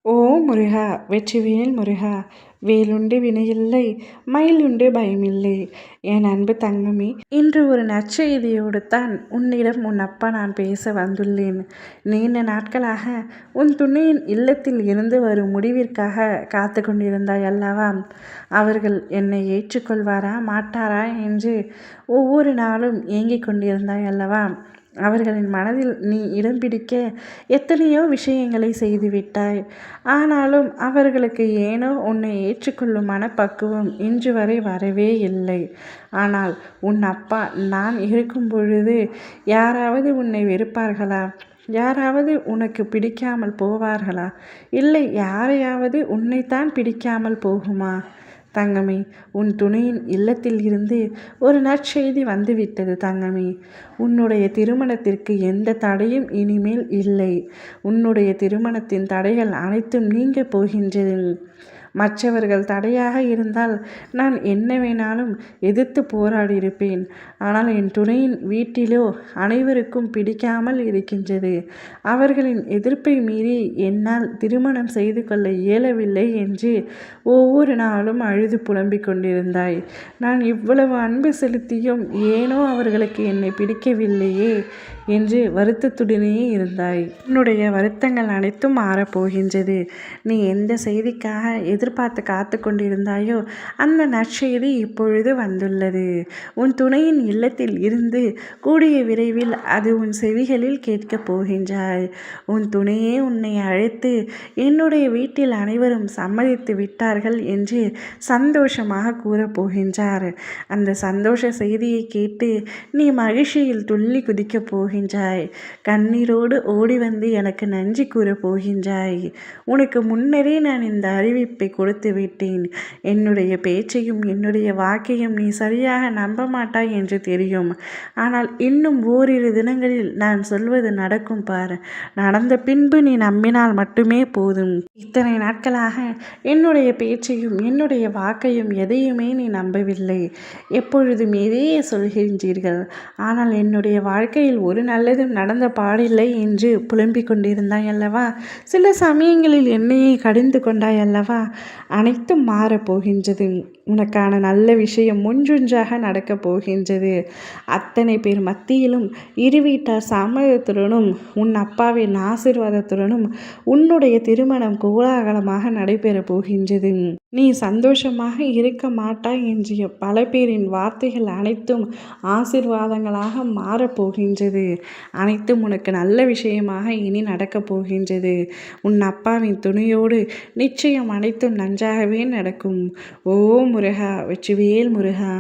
ஓ முருகா! வெற்றிவேல் முருகா! வேலுண்டு வினையில்லை, மயிலுண்டு பயமில்லை. என் அன்பு தங்கமே, இன்று ஒரு நற்செய்தியோடு தான் உன்னிடம் உன் அப்பா நான் பேச வந்துள்ளேன். நீண்ட நாட்களாக உன் துணையின் இல்லத்தில் இருந்து வரும் முடிவிற்காக காத்து கொண்டிருந்தாய் அல்லவா? அவர்கள் என்னை ஏற்றுக்கொள்வாரா மாட்டாரா என்று ஒவ்வொரு நாளும் ஏங்கிக் கொண்டிருந்தாய் அல்லவா? அவர்களின் மனதில் நீ இடம் பிடிக்க எத்தனையோ விஷயங்களை செய்துவிட்டாய். ஆனாலும் அவர்களுக்கு ஏனோ உன்னை ஏற்றுக்கொள்ளும் மனப்பக்குவம் இன்று வரை வரவே இல்லை. ஆனால் உன் அப்பா நான் இருக்கும் பொழுது யாராவது உன்னை வெறுப்பார்களா? யாராவது உனக்கு பிடிக்காமல் போவார்களா? இல்லை யாரையாவது உன்னைத்தான் பிடிக்காமல் போகுமா? தங்கமே, உன் துணையின் இல்லத்தில் இருந்து ஒரு நற்செய்தி வந்துவிட்டது தங்கமே. உன்னுடைய திருமணத்திற்கு எந்த தடையும் இனிமேல் இல்லை. உன்னுடைய திருமணத்தின் தடைகள் அனைத்தும் நீங்க போகின்றது. மற்றவர்கள் தடையாக இருந்தால் நான் என்ன வேணாலும் எதிர்த்து போராடியிருப்பேன். ஆனால் என் துணையின் வீட்டிலோ அனைவருக்கும் பிடிக்காமல் இருக்கின்றது. அவர்களின் எதிர்ப்பை மீறி என்னால் திருமணம் செய்து கொள்ள இயலவில்லை என்று ஒவ்வொரு நாளும் அழுது புலம்பிக் கொண்டிருந்தாய். நான் இவ்வளவு அன்பு செலுத்தியும் ஏனோ அவர்களுக்கு என்னை பிடிக்கவில்லையே என்று வருத்தத்துடனே இருந்தாய். உன்னுடைய வருத்தங்கள் அனைத்தும் மாறப்போகின்றது. நீ எந்த செய்திக்காக எதிர்பார்த்து காத்து கொண்டிருந்தாயோ அந்த நற்செய்தி இப்பொழுது வந்துள்ளது. உன் துணையின் இல்லத்தில் இருந்து கூடிய விரைவில் அது உன் செவிகளில் கேட்கப் போகின்றாய். உன் துணையே உன்னை அழைத்து என்னுடைய வீட்டில் அனைவரும் சம்மதித்து விட்டார்கள் என்று சந்தோஷமாக கூறப்போகின்றார். அந்த சந்தோஷ செய்தியை கேட்டு நீ மகிழ்ச்சியில் துள்ளி குதிக்கப் போகின்றாய். கண்ணீரோடு ஓடி வந்து எனக்கு நன்றி கூறப் போகின்றாய். உனக்கு முன்னரே நான் இந்த அறிவிப்பை கொடுத்து விட்டேன். என்னுடைய பேச்சையும் என்னுடைய வாக்கையும் நீ சரியாக நம்ப மாட்டாய் என்று தெரியும். ஆனால் இன்னும் ஓரிரு தினங்களில் நான் சொல்வது நடக்கும் பார். நடந்த பின்பு நீ நம்பினால் மட்டுமே போதும். இத்தனை நாட்களாக என்னுடைய பேச்சையும் என்னுடைய வாக்கையும் எதையுமே நீ நம்பவில்லை. எப்பொழுதும் எதையே சொல்கின்றீர்கள். ஆனால் என்னுடைய வாழ்க்கையில் ஒரு நல்லதும் நடந்த பாடில்லை என்று புலம்பிக் கொண்டிருந்தாய் அல்லவா? சில சமயங்களில் என்னையே கடிந்து கொண்டாய் அல்லவா? அனைத்தும் மாறப்போகின்றது. உனக்கான நல்ல விஷயம் ஒன்றொன்றாக நடக்கப் போகின்றது. அத்தனை பேர் மத்தியிலும் இரு வீட்டார் சம்மதத்துடனும் உன் அப்பாவின் ஆசீர்வாதத்துடனும் உன்னுடைய திருமணம் கோலாகலமாக நடைபெறப் போகின்றது. நீ சந்தோஷமாக இருக்க மாட்டாய் என்ற பல பேரின் வார்த்தைகள் அனைத்தும் ஆசீர்வாதங்களாக மாறப்போகின்றது. அனைத்தும் உனக்கு நல்ல விஷயமாக இனி நடக்கப் போகின்றது. உன் அப்பாவின் துணையோடு நிச்சயம் அனைத்தும் நன்றாகவே நடக்கும். ஓ முருகா! வெற்றிவேல் முருகா!